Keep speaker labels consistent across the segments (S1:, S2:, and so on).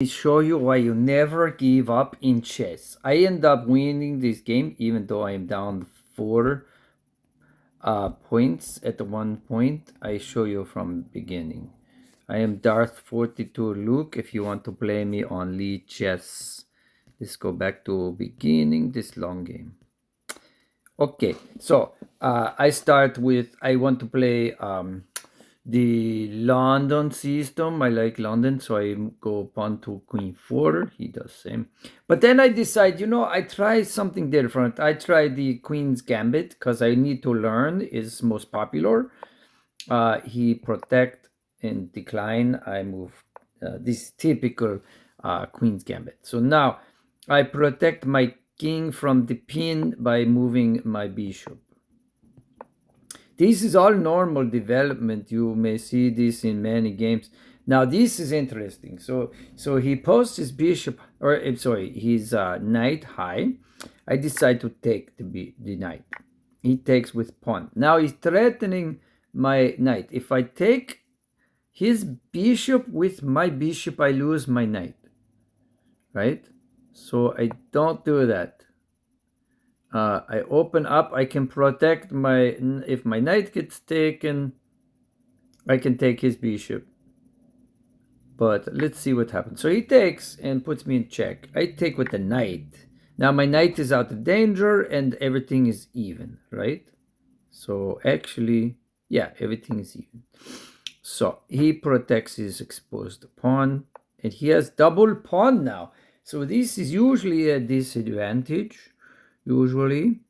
S1: show you why you never give up in chess. I end up winning this game even though I am down 4 points at one point. I show you from beginning. I am Darth 42 Luke if you want to play me on Lead Chess. Let's go back to beginning this long game. Okay, so I start with, I want to play the London system. I like London, so I go pawn to queen 4. He does same. But then I decide, I try something different. I try the queen's gambit because I need to learn. Is most popular. He protect and decline. I move this typical queen's gambit. So now I protect my king from the pin by moving my bishop. This is all normal development. You may see this in many games. Now this is interesting. So he posts his bishop, or sorry, his knight high. I decide to take the knight. He takes with pawn. Now he's threatening my knight. If I take his bishop with my bishop, I lose my knight. Right? So I don't do that. I open up. I can protect my... If my knight gets taken, I can take his bishop. But let's see what happens. So he takes and puts me in check. I take with the knight. Now my knight is out of danger and everything is even, right? So actually, yeah, everything is even. So he protects his exposed pawn. And he has double pawn now. So this is usually a disadvantage. Usually.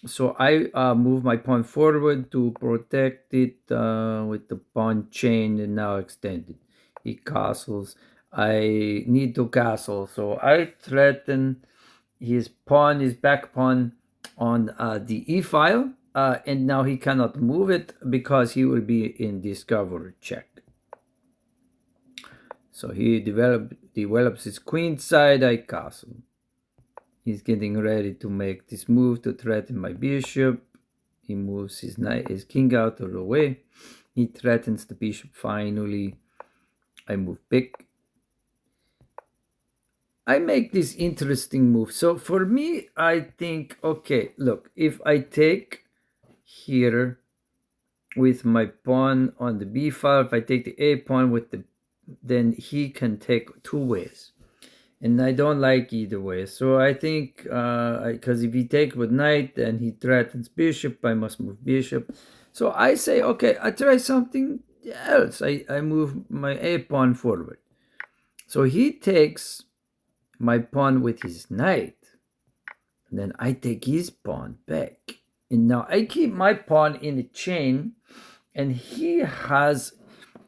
S1: So I move my pawn forward to protect it with the pawn chain and now extended. He castles. I need to castle. So I threaten his pawn, his back pawn on the e-file. And now he cannot move it because he will be in discover check. So he develops his queen side. I castle. He's getting ready to make this move to threaten my bishop. He moves his knight, his king out of the way. He threatens the bishop finally. I move big. I make this interesting move. So for me, I think, okay, look, if I take here with my pawn on the b file, if I take the a pawn with the, then he can take two ways. And I don't like either way. So I think, because if he takes with knight, then he threatens bishop. I must move bishop. So I say, okay, I try something else. I move my a pawn forward. So he takes my pawn with his knight. And then I take his pawn back. And now I keep my pawn in the chain. And he has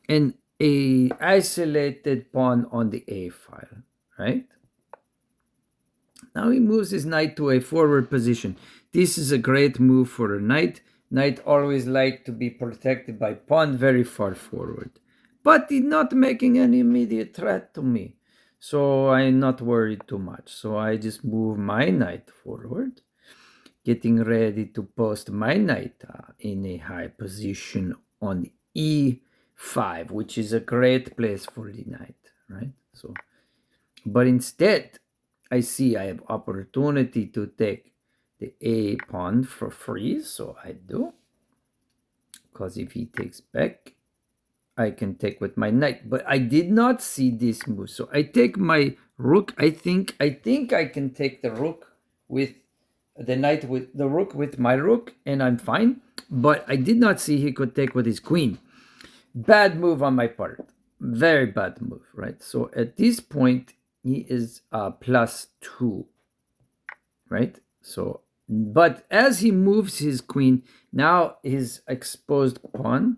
S1: a isolated pawn on the a file. Right? Now he moves his knight to a forward position. This is a great move for a knight. Knight always like to be protected by pawn very far forward. But he's not making any immediate threat to me. So I'm not worried too much. So I just move my knight forward. Getting ready to post my knight in a high position on e5, which is a great place for the knight, right? So, but instead, I see I have opportunity to take the a pawn for free, so I do. Because if he takes back, I can take with my knight. But I did not see this move, so I take my rook. I think I can take the rook with the knight with the rook with my rook, and I'm fine. But I did not see he could take with his queen. Bad move on my part. Very bad move, right? So at this point, he is +2, right? So, but as he moves his queen, now his exposed pawn,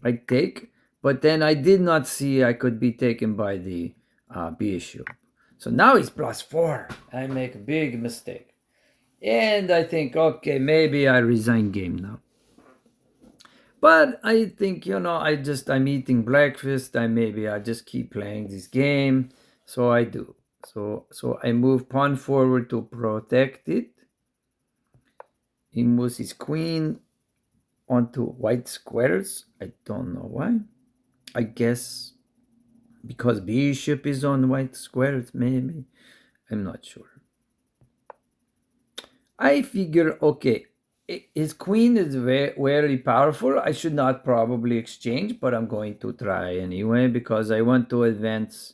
S1: I take, but then I did not see I could be taken by the bishop. So now he's +4. I make a big mistake. And I think, okay, maybe I resign game now. But I think, I'm eating breakfast. Maybe I just keep playing this game. So I do. So I move pawn forward to protect it. He moves his queen onto white squares. I don't know why. I guess because bishop is on white squares, maybe. I'm not sure. I figure, okay, his queen is very, very powerful. I should not probably exchange, but I'm going to try anyway because I want to advance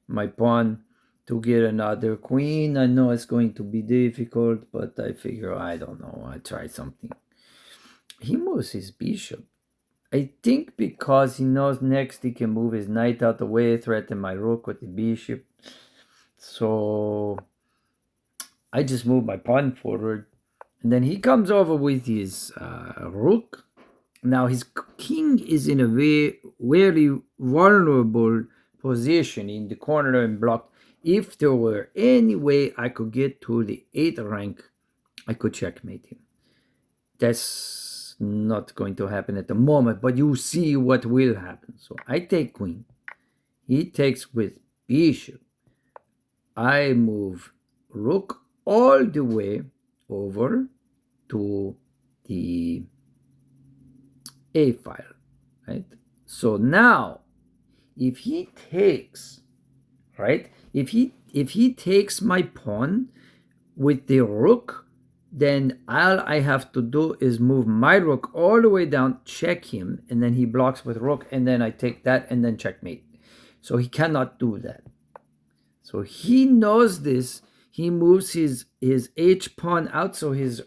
S1: my pawn to get another queen. I know it's going to be difficult, but I figure, I don't know, I try something. He moves his bishop. I think because he knows next he can move his knight out the way, threaten my rook with the bishop. So I just move my pawn forward. And then he comes over with his rook. Now his king is in a very vulnerable position in the corner and blocked. If there were any way I could get to the 8th rank, I could checkmate him. That's not going to happen at the moment, but you see what will happen. So I take queen. He takes with bishop. I move rook all the way over to the A file, right? So now, if he takes, right? If he takes my pawn with the rook, then all I have to do is move my rook all the way down, check him, and then he blocks with rook, and then I take that and then checkmate. So he cannot do that. So he knows this. He moves his H pawn out, so his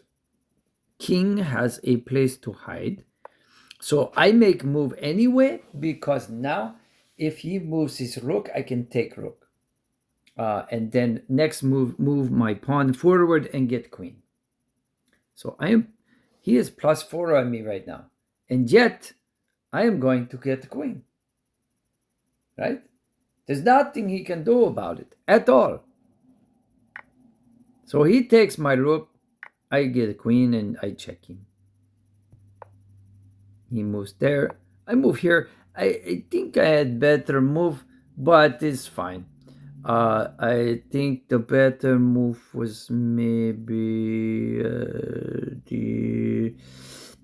S1: king has a place to hide. So I make move anyway, because now if he moves his rook, I can take rook. And then next move my pawn forward and get queen. So he is +4 on me right now. And yet, I am going to get the queen. Right? There's nothing he can do about it at all. So he takes my rook, I get a queen, and I check him. He moves there. I move here. I think I had better move, but it's fine. I think the better move was maybe the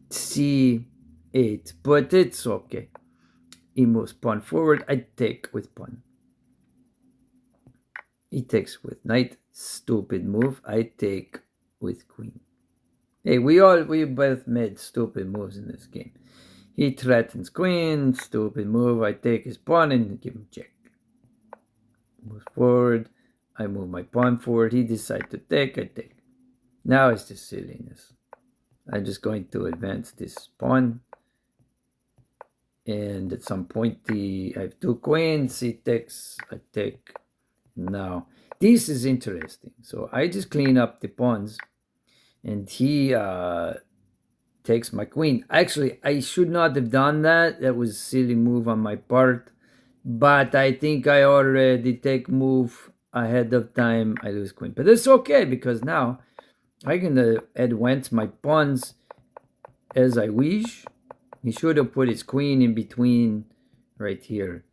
S1: C8, but it's okay. He moves pawn forward. I take with pawn. He takes with knight. Stupid move. I take with queen. Hey, we both made stupid moves in this game. He threatens queen. Stupid move. I take his pawn and give him check. Moves forward. I move my pawn forward. He decides to take. I take. Now it's just silliness. I'm just going to advance this pawn. And at some point, I have 2 queens. He takes. I take. Now, this is interesting. So I just clean up the pawns. And he takes my queen. Actually, I should not have done that. That was a silly move on my part. But I think I already take move ahead of time. I lose queen. But it's okay, because now I can advance my pawns as I wish. He should have put his queen in between right here.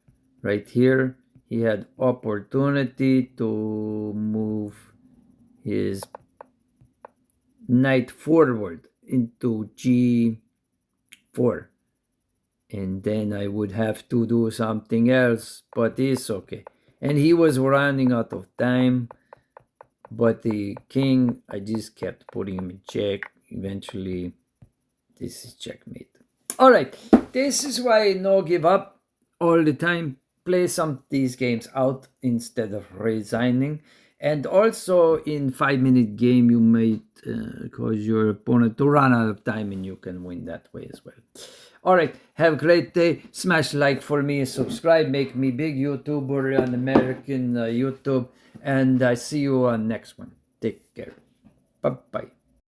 S1: Right here, he had opportunity to move his knight forward into G4. And then I would have to do something else, but it's okay. And he was running out of time. But the king, I just kept putting him in check. Eventually, this is checkmate. All right, this is why I no give up all the time. Play some of these games out instead of resigning. And also in 5-minute game, you may cause your opponent to run out of time, and you can win that way as well. All right, have a great day. Smash like for me, subscribe, make me big YouTuber on American YouTube, and I see you on next one. Take care. Bye-bye.